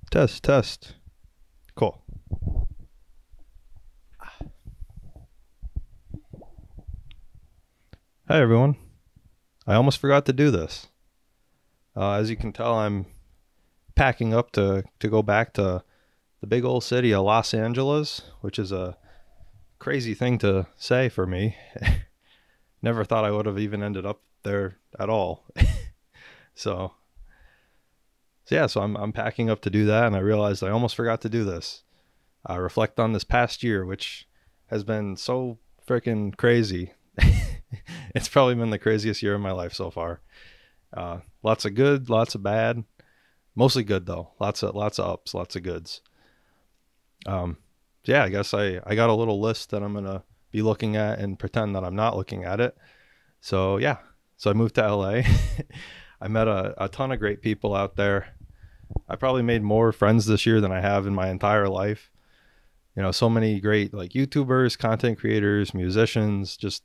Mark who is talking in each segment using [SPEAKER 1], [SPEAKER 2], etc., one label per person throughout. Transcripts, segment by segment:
[SPEAKER 1] Test, test. Cool. Hi, everyone. I almost forgot to do this. As you can tell, I'm packing up to go back to the big old city of Los Angeles, which is a crazy thing to say for me. Never thought I would have even ended up there at all. so, so I'm packing up to do that, and I realized I almost forgot to do this. Reflect on this past year, which has been so freaking crazy. It's probably been the craziest year of my life so far. Lots of good, lots of bad. Mostly good though. Lots of ups, lots of goods. Yeah, I guess I got a little list that I'm gonna be looking at and pretend that I'm not looking at it. So yeah, so I moved to LA. I met a ton of great people out there. I probably made more friends this year than I have in my entire life. So many great like YouTubers, content creators, musicians, just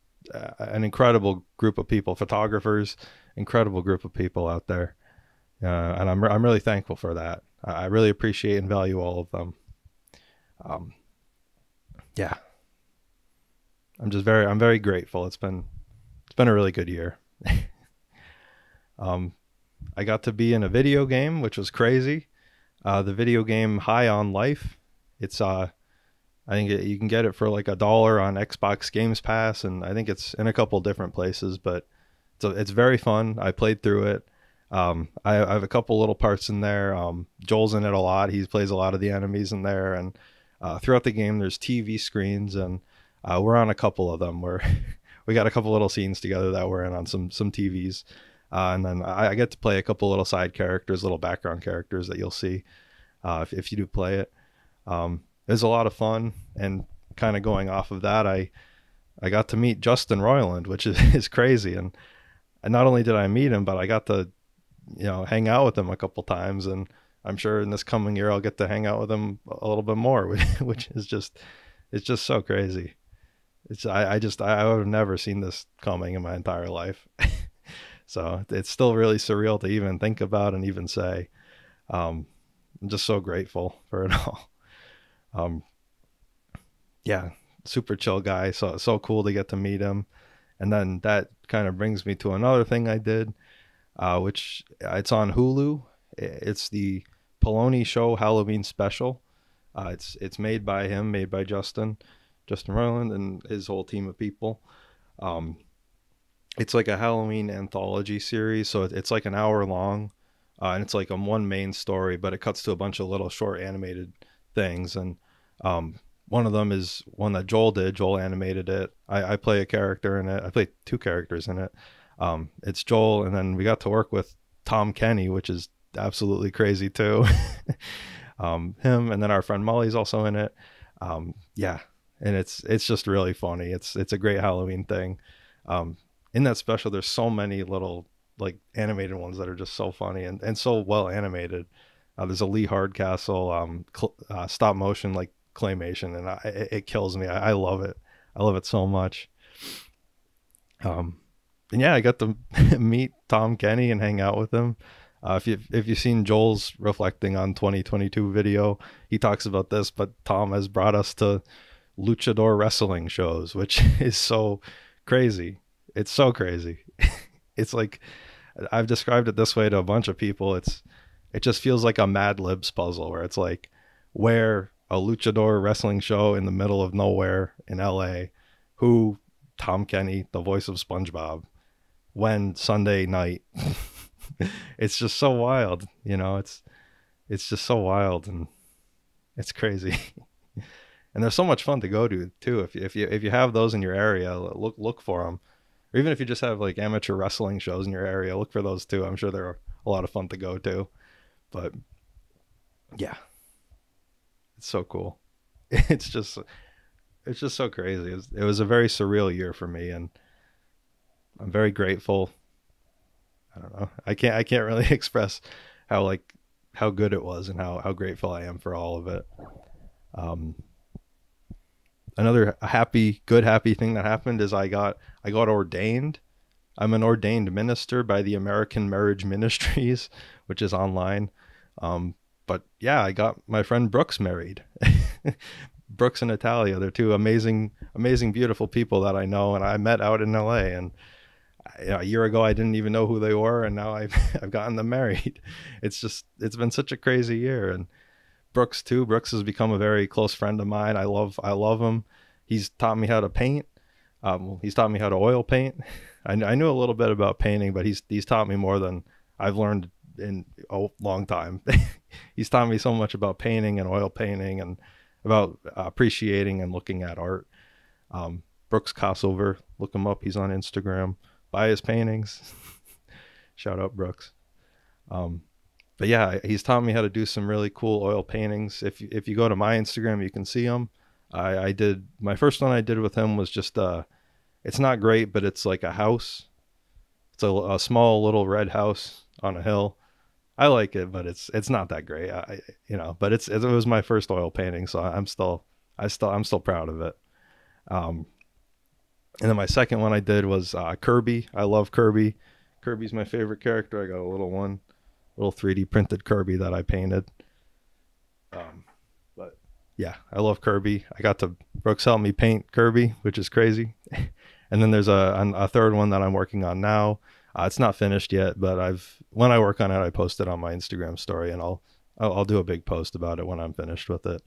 [SPEAKER 1] an incredible group of people, photographers, incredible group of people out there. And I'm really thankful for that. I really appreciate and value all of them. Um, yeah, I'm very grateful. It's been a really good year. um, I got to be in a video game, which was crazy. The video game High on Life. It's I think you can get it for like $1 on Xbox Games Pass, and I think it's in a couple different places. But it's very fun. I played through it. I have a couple little parts in there. Joel's in it a lot. He plays a lot of the enemies in there, and throughout the game, there's TV screens, and we're on a couple of them where we got a couple little scenes together that we're in on some TVs. And then I get to play a couple little side characters, little background characters that you'll see if you do play it. It was a lot of fun, and kind of going off of that, I got to meet Justin Roiland, which is crazy. And not only did I meet him, but I got to hang out with him a couple times, and I'm sure in this coming year I'll get to hang out with him a little bit more, which is just it's just so crazy. I would have never seen this coming in my entire life. So it's still really surreal to even think about and even say. I'm just so grateful for it all. Um, yeah, super chill guy. So cool to get to meet him. And then that kind of brings me to another thing I did, which it's on Hulu. It's the Poloni Show Halloween special. It's made by him, made by Justin Roiland, and his whole team of people. Um, it's like a Halloween anthology series, so it's like an hour long, and it's like on one main story, but it cuts to a bunch of little short animated things. And um, one of them is one that Joel did. Joel animated it. I play a character in it. I play two characters in it. It's Joel, and then we got to work with Tom Kenny, which is absolutely crazy too. Him, and then our friend Molly's also in it. Yeah, and it's just really funny. It's a great Halloween thing. Um, in that special, there's so many little like animated ones that are just so funny and so well animated. There's a Lee Hardcastle stop motion like claymation, and it kills me. I love it. I love it so much. Um, and yeah, I got to meet Tom Kenny and hang out with him. If you've seen Joel's reflecting on 2022 video, he talks about this. But Tom has brought us to luchador wrestling shows, which is so crazy. It's so crazy. It's like I've described it this way to a bunch of people. It just feels like a Mad Libs puzzle where it's like where a luchador wrestling show in the middle of nowhere in LA, who Tom Kenny, the voice of SpongeBob, when Sunday night. It's just so wild, it's just so wild, and it's crazy. And they're so much fun to go to too. If you have those in your area, look for them. Or even if you just have like amateur wrestling shows in your area, look for those too. I'm sure they're a lot of fun to go to. But yeah, it's so cool. It's just it's just so crazy. It was a very surreal year for me, and I'm very grateful. I don't know. I can't really express how like how good it was and how grateful I am for all of it. Um, Another happy thing that happened is I got ordained. I'm an ordained minister by the American Marriage Ministries, which is online. But yeah, I got my friend Brooks married. Brooks and Natalia, they're two amazing, beautiful people that I know, and I met out in LA. And a year ago, I didn't even know who they were, and now I've I've gotten them married. It's been such a crazy year. And Brooks too. Brooks has become a very close friend of mine. I love him. He's taught me how to paint. He's taught me how to oil paint. I knew a little bit about painting, but he's taught me more than I've learned in a long time. He's taught me so much about painting and oil painting and about appreciating and looking at art. Brooks Kossover, look him up. He's on Instagram. Buy his paintings. Shout out Brooks. But yeah, he's taught me how to do some really cool oil paintings. If you go to my Instagram, you can see them. I did my first one I did with him was just it's not great, but it's like a house. It's a small little red house on a hill. I like it, but it's not that great. But it was my first oil painting, so I'm still proud of it. Um, and then my second one I did was Kirby. I love Kirby. Kirby's my favorite character. I got a little 3D printed Kirby that I painted. But yeah, I love Kirby. Brooks helped me paint Kirby, which is crazy. And then there's a third one that I'm working on now. It's not finished yet, but when I work on it, I post it on my Instagram story, and I'll do a big post about it when I'm finished with it.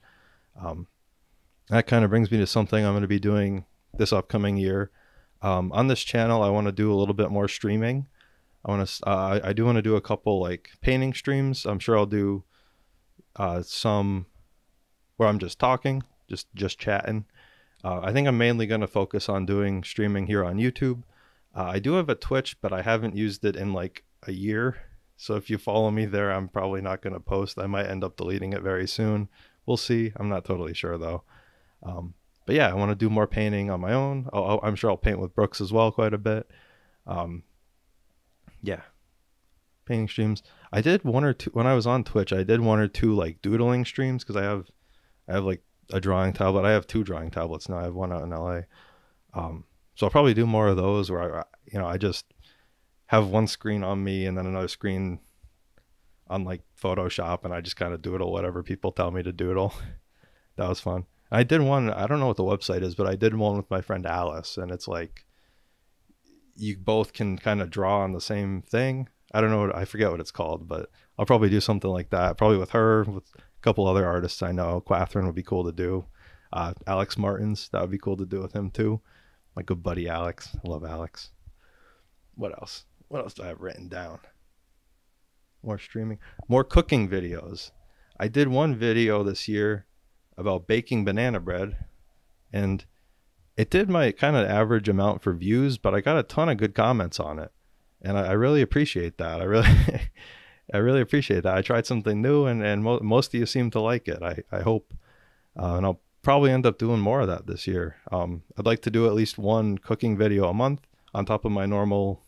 [SPEAKER 1] That kind of brings me to something I'm going to be doing this upcoming year. On this channel, I want to do a little bit more streaming. I do want to do a couple like painting streams. I'm sure I'll do some where I'm just talking, just chatting. I think I'm mainly going to focus on doing streaming here on YouTube. I do have a Twitch, but I haven't used it in like a year. So if you follow me there, I'm probably not going to post. I might end up deleting it very soon. We'll see. I'm not totally sure though. But yeah, I want to do more painting on my own. I'm sure I'll paint with Brooks as well quite a bit. Yeah, painting streams. I did one or two when I was on Twitch. I did one or two like doodling streams because I have like a drawing tablet. I have two drawing tablets now. I have one out in LA. So I'll probably do more of those where I just have one screen on me and then another screen on like Photoshop, and I just kind of doodle whatever people tell me to doodle. That was fun. I did one, I don't know what the website is, but I did one with my friend Alice, and it's like you both can kind of draw on the same thing. I don't know, I forget what it's called, but I'll probably do something like that. Probably with her, with a couple other artists I know. Catherine would be cool to do. Alex Martins, that would be cool to do with him too. My good buddy Alex. I love Alex. What else? What else do I have written down? More streaming. More cooking videos. I did one video this year about baking banana bread, and it did my kind of average amount for views, but I got a ton of good comments on it, and I really appreciate that. I really appreciate that. I tried something new, and most of you seem to like it. I hope, and I'll probably end up doing more of that this year. I'd like to do at least one cooking video a month on top of my normal,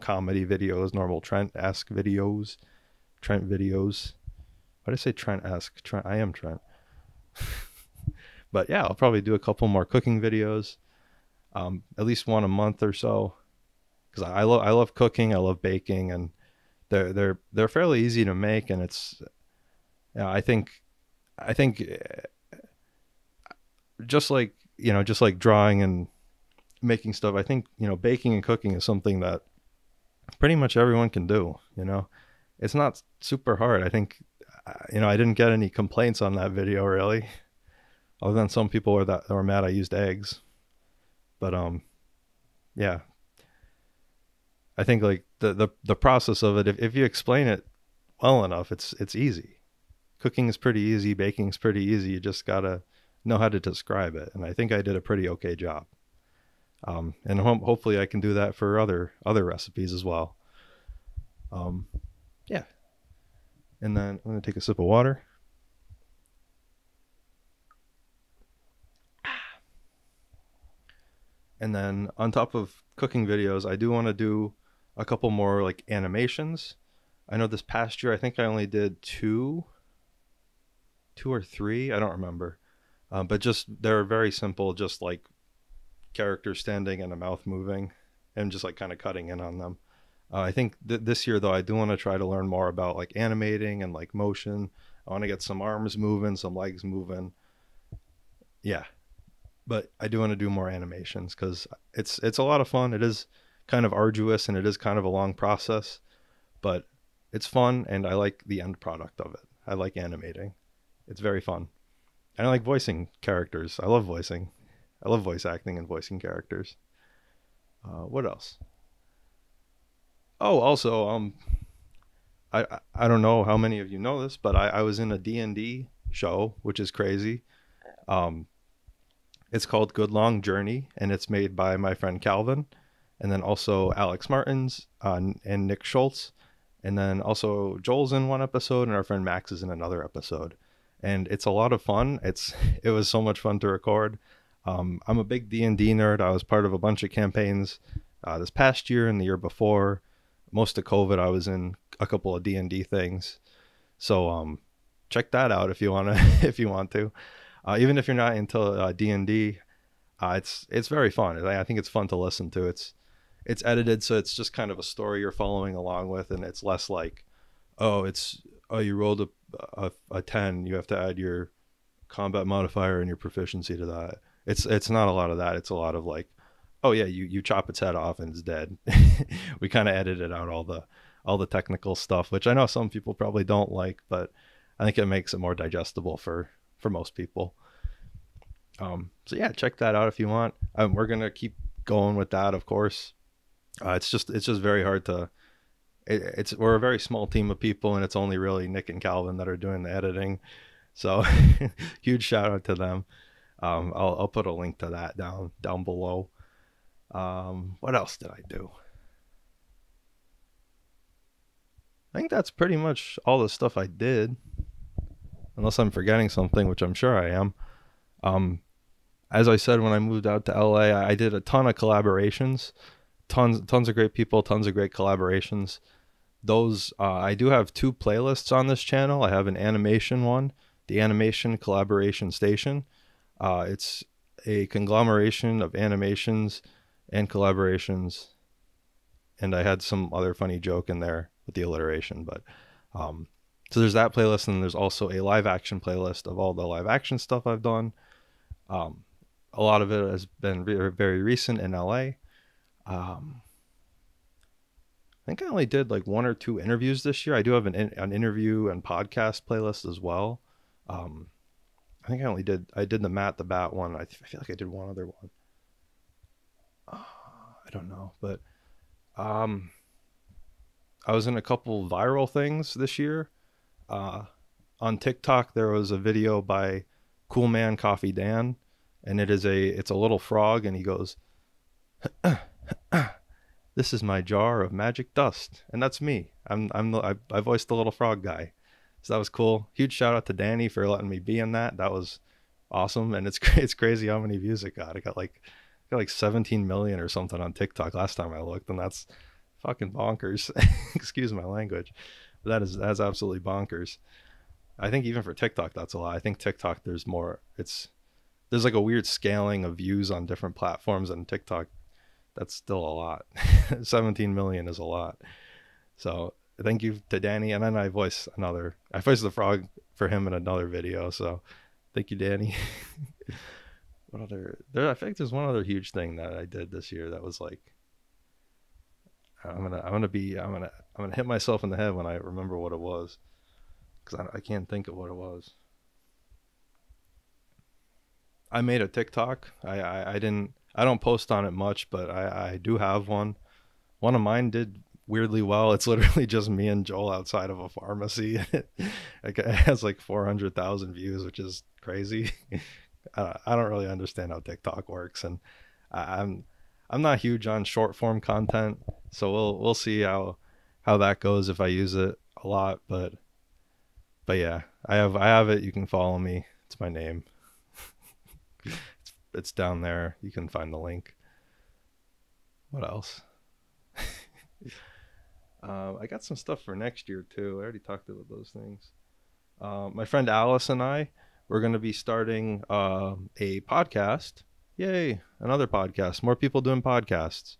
[SPEAKER 1] comedy videos, normal Trent-esque videos, Trent videos. Why did I say Trent-esque? Trent, I am Trent. But yeah, I'll probably do a couple more cooking videos, at least one a month or so, because I love cooking, I love baking, and they're fairly easy to make, and it's, I think just like drawing and making stuff, I think baking and cooking is something that pretty much everyone can do. It's not super hard. I think I didn't get any complaints on that video really, other than some people were mad I used eggs. But yeah, I think like the process of it, if you explain it well enough, it's easy. Cooking is pretty easy, baking is pretty easy. You just gotta know how to describe it, and I think I did a pretty okay job. And hopefully I can do that for other recipes as well. Yeah. And then I'm gonna take a sip of water. And then on top of cooking videos, I do want to do a couple more like animations. I know this past year, I think I only did two or three, I don't remember. But they're very simple, just like characters standing and a mouth moving and just like kind of cutting in on them. I think this year though, I do want to try to learn more about like animating and like motion. I want to get some arms moving, some legs moving. Yeah, but I do want to do more animations because it's a lot of fun. It is kind of arduous and it is kind of a long process, but it's fun and I like the end product of it. I like animating. It's very fun. And I like voicing characters. I love voicing. I love voice acting and voicing characters. What else? Oh, also, I don't know how many of you know this, but I was in a D&D show, which is crazy. Um, it's called Good Long Journey, and it's made by my friend Calvin, and then also Alex Martins and Nick Schultz, and then also Joel's in one episode, and our friend Max is in another episode. And it's a lot of fun. It was so much fun to record. I'm a big D&D nerd. I was part of a bunch of campaigns this past year and the year before. Most of COVID, I was in a couple of D&D things. So check that out if you want to. If you want to, even if you're not into D&D, it's very fun. I think it's fun to listen to. It's edited, so it's just kind of a story you're following along with, and it's less like, oh you rolled a 10, you have to add your combat modifier and your proficiency to that. It's not a lot of that. It's a lot of like, oh yeah, you chop its head off and it's dead. We kind of edited out all the technical stuff, which I know some people probably don't like, but I think it makes it more digestible for most people. So yeah, check that out if you want. We're gonna keep going with that, of course. It's just very hard to. We're a very small team of people, and it's only really Nick and Calvin that are doing the editing. So huge shout out to them. I'll put a link to that down below. What else did I do? I think that's pretty much all the stuff I did, unless I'm forgetting something, which I'm sure I am. As I said, when I moved out to LA, I did a ton of collaborations, tons of great people, tons of great collaborations. Those I do have 2 playlists on this channel. I have an animation one, the Animation Collaboration Station. It's a conglomeration of animations and collaborations, and I had some other funny joke in there with the alliteration, but so there's that playlist, and there's also a live action playlist of all the live action stuff I've done. A lot of it has been very recent in LA. I think I only did like 1 or 2 interviews this year. I do have an interview and podcast playlist as well. I think I did the Matt the Bat one. I feel like I did one other one. I don't know, but I was in a couple viral things this year. On TikTok, there was a video by Cool Man Coffee Dan, and it's a little frog, and he goes, "This is my jar of magic dust," and that's me. I voiced the little frog guy, so that was cool. Huge shout out to Danny for letting me be in that. That was awesome, and it's crazy how many views it got. It got like 17 million or something on TikTok last time I looked, and that's fucking bonkers. Excuse my language, but that's absolutely bonkers. I think even for TikTok, that's a lot. I think TikTok, there's like a weird scaling of views on different platforms, and TikTok, that's still a lot. 17 million is a lot. So thank you to Danny. And then I voiced the frog for him in another video. So thank you, Danny. I think there's one other huge thing that I did this year that was like, I'm gonna hit myself in the head when I remember what it was, because I can't think of what it was. I made a TikTok. I don't post on it much, but I do have one. One of mine did weirdly well. It's literally just me and Joel outside of a pharmacy. It has like 400,000 views, which is crazy. I don't really understand how TikTok works, and I'm not huge on short form content, so we'll see how that goes if I use it a lot. But yeah, I have it. You can follow me. It's my name. It's down there. You can find the link. What else? I got some stuff for next year too. I already talked about those things. My friend Alice and we're going to be starting a podcast. Yay, another podcast. More people doing podcasts.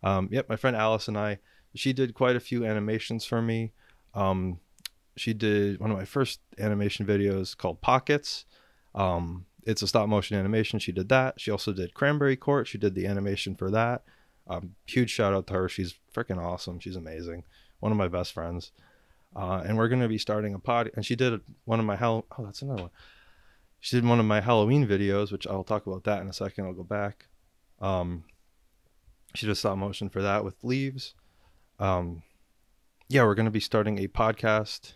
[SPEAKER 1] Yep, my friend Alice and she did quite a few animations for me. she did one of my first animation videos called Pockets. It's a stop motion animation. She did that. She also did Cranberry Court. She did the animation for that. Huge shout out to her. She's freaking awesome. She's amazing. One of my best friends. And we're going to be starting a pod. And she did one of my that's another one. She did one of my Halloween videos, which I'll talk about that in a second. I'll go back. She did stop motion for that with Leaves. Yeah, we're going to be starting a podcast.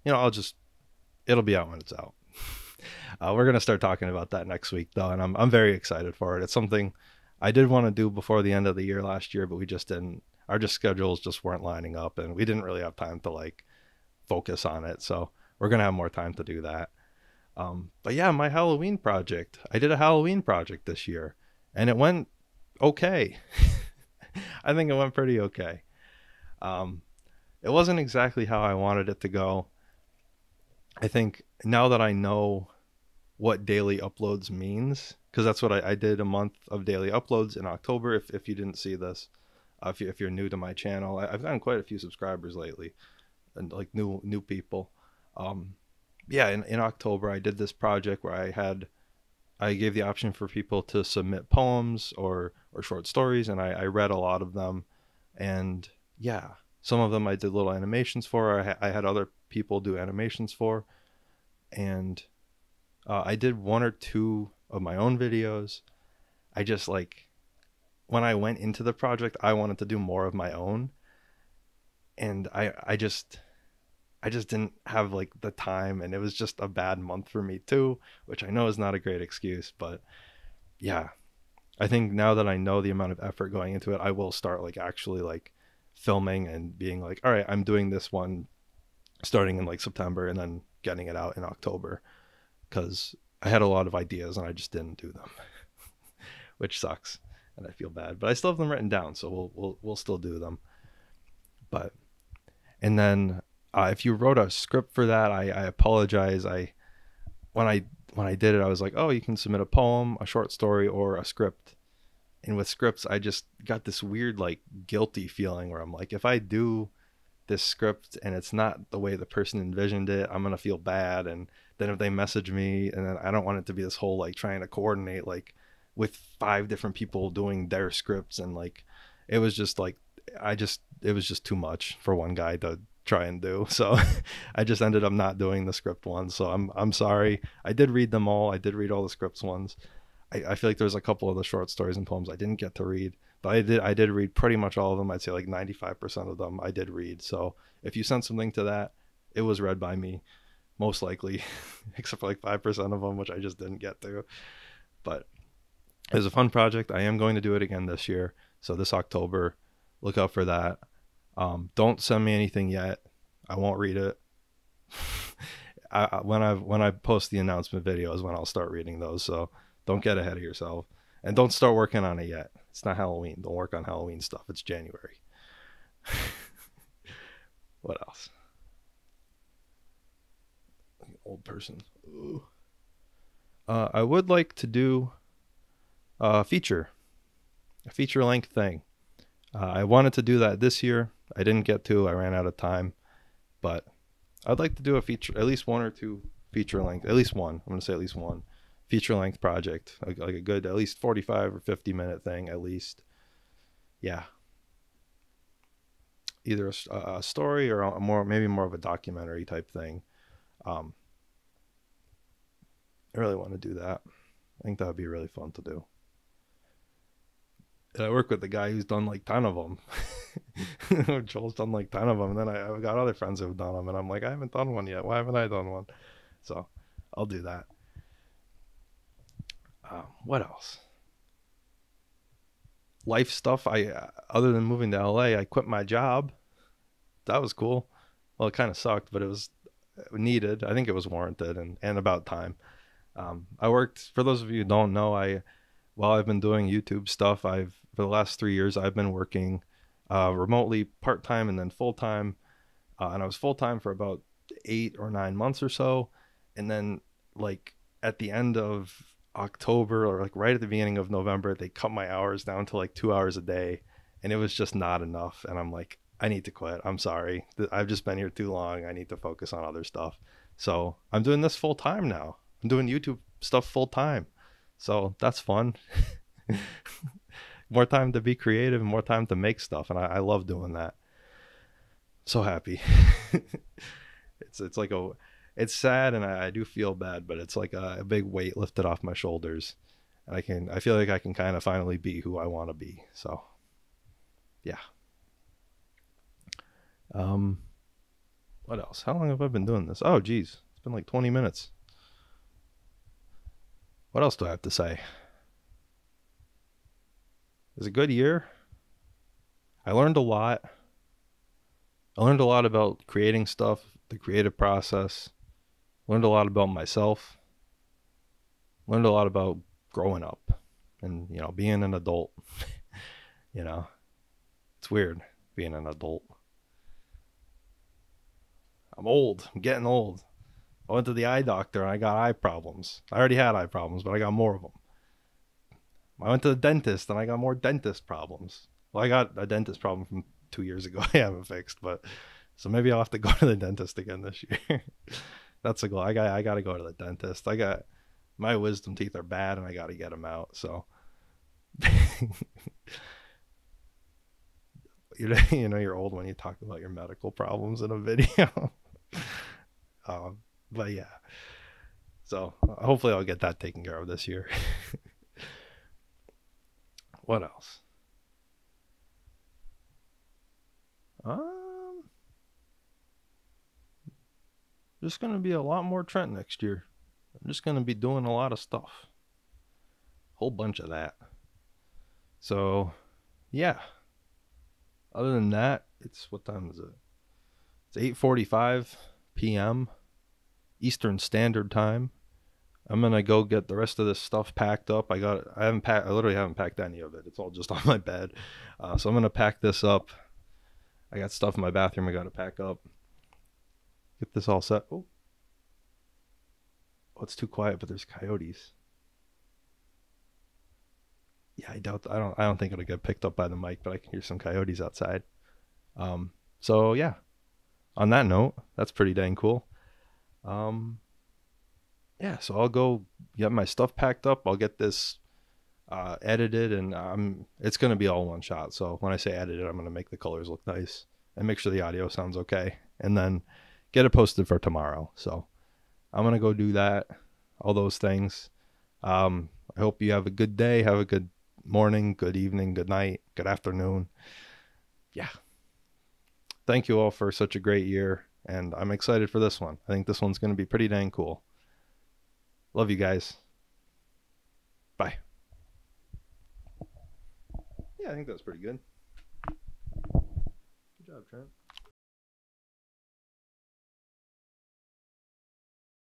[SPEAKER 1] It'll be out when it's out. We're going to start talking about that next week though. And I'm very excited for it. It's something I did want to do before the end of the year last year, but we just didn't, schedules just weren't lining up and we didn't really have time to like focus on it. So we're going to have more time to do that. But yeah, my Halloween project, I did a Halloween project this year and it went okay. I think it went pretty okay. It wasn't exactly how I wanted it to go. I think now that I know what daily uploads means, because that's what I did, a month of daily uploads in October. If you didn't see this, if you're new to my channel, I've gotten quite a few subscribers lately and like new people. Yeah, in October I did this project where I gave the option for people to submit poems or short stories, and I read a lot of them. And yeah, some of them I did little animations for. I had other people do animations for. And I did one or two of my own videos. I just like, when I went into the project, I wanted to do more of my own. And I just didn't have like the time, and it was just a bad month for me too, which I know is not a great excuse, but yeah, I think now that I know the amount of effort going into it, I will start like actually like filming and being like, all right, I'm doing this one starting in like September and then getting it out in October, because I had a lot of ideas and I just didn't do them, which sucks and I feel bad, but I still have them written down, so we'll still do them. But and then if you wrote a script for that, I apologize. When I did it, I was like, oh, you can submit a poem, a short story, or a script. And with scripts, I just got this weird like guilty feeling where I'm like, if I do this script and it's not the way the person envisioned it, I'm gonna feel bad. And then if they message me, and then I don't want it to be this whole like trying to coordinate like with 5 different people doing their scripts, and like it was just like it was just too much for one guy to try and do. So I just ended up not doing the script ones. So I'm sorry. I did read them all. I did read all the scripts ones. I feel like there's a couple of the short stories and poems I didn't get to read, but I did read pretty much all of them. I'd say like 95% of them I did read. So if you sent something to that, it was read by me, most likely, except for like 5% of them, which I just didn't get to. But it was a fun project. I am going to do it again this year. So this October, look out for that. Don't send me anything yet. I won't read it. When I post the announcement video is when I'll start reading those. So don't get ahead of yourself, and don't start working on it yet. It's not Halloween. Don't work on Halloween stuff. It's January. What else? Old person. Ooh. I would like to do a feature length thing. I wanted to do that this year. I didn't get to. I ran out of time, but I'd like to do a feature, at least 1 or 2 feature length, at least one. I'm going to say at least one feature length project, like a good, at least 45 or 50 minute thing, at least. Yeah. Either a story or maybe more of a documentary type thing. I really want to do that. I think that would be really fun to do. And I work with the guy who's done like 10 of them. Joel's done like 10 of them. And then I've got other friends who've done them. And I'm like, I haven't done one yet. Why haven't I done one? So I'll do that. What else? Life stuff. Other than moving to LA, I quit my job. That was cool. Well, it kind of sucked, but it was needed. I think it was warranted and about time. I worked, for those of you who don't know, while I've been doing YouTube stuff, for the last 3 years, I've been working remotely, part-time and then full-time. And I was full-time for about 8 or 9 months or so. And then like at the end of October, or like right at the beginning of November, they cut my hours down to like 2 hours a day, and it was just not enough. And I'm like, I need to quit. I'm sorry. I've just been here too long. I need to focus on other stuff. So I'm doing this full time now. I'm doing YouTube stuff full time. So that's fun. More time to be creative and more time to make stuff. And I love doing that. So happy. It's like it's sad, and I do feel bad, but it's like a big weight lifted off my shoulders. And I feel like I can kind of finally be who I want to be. So yeah. What else? How long have I been doing this? Oh geez, it's been like 20 minutes. What else do I have to say? It was a good year. I learned a lot. I learned a lot about creating stuff, the creative process. Learned a lot about myself. Learned a lot about growing up and, being an adult. you know, it's weird being an adult. I'm old. I'm getting old. I went to the eye doctor and I got eye problems. I already had eye problems, but I got more of them. I went to the dentist and I got more dentist problems. Well, I got a dentist problem from 2 years ago I haven't fixed, but so maybe I'll have to go to the dentist again this year. That's a goal. I got to go to the dentist. My wisdom teeth are bad and I got to get them out. So you're old when you talk about your medical problems in a video. But yeah, so hopefully I'll get that taken care of this year. What else? Just gonna be a lot more Trent next year. I'm just gonna be doing a lot of stuff, whole bunch of that. So yeah, other than that, it's what time is it? It's 8:45 p.m. Eastern Standard Time. I'm gonna go get the rest of this stuff packed up. I literally haven't packed any of it. It's all just on my bed. So I'm gonna pack this up. I got stuff in my bathroom I gotta pack up. Get this all set. Oh, it's too quiet, but there's coyotes. Yeah, I don't think it'll get picked up by the mic, but I can hear some coyotes outside. So yeah. On that note, that's pretty dang cool. Yeah, so I'll go get my stuff packed up. I'll get this edited, and it's going to be all one shot. So when I say edited, I'm going to make the colors look nice and make sure the audio sounds okay, and then get it posted for tomorrow. So I'm going to go do that, all those things. I hope you have a good day, have a good morning, good evening, good night, good afternoon. Yeah. Thank you all for such a great year, and I'm excited for this one. I think this one's going to be pretty dang cool. Love you guys. Bye. Yeah, I think that's pretty good. Good job, Trent.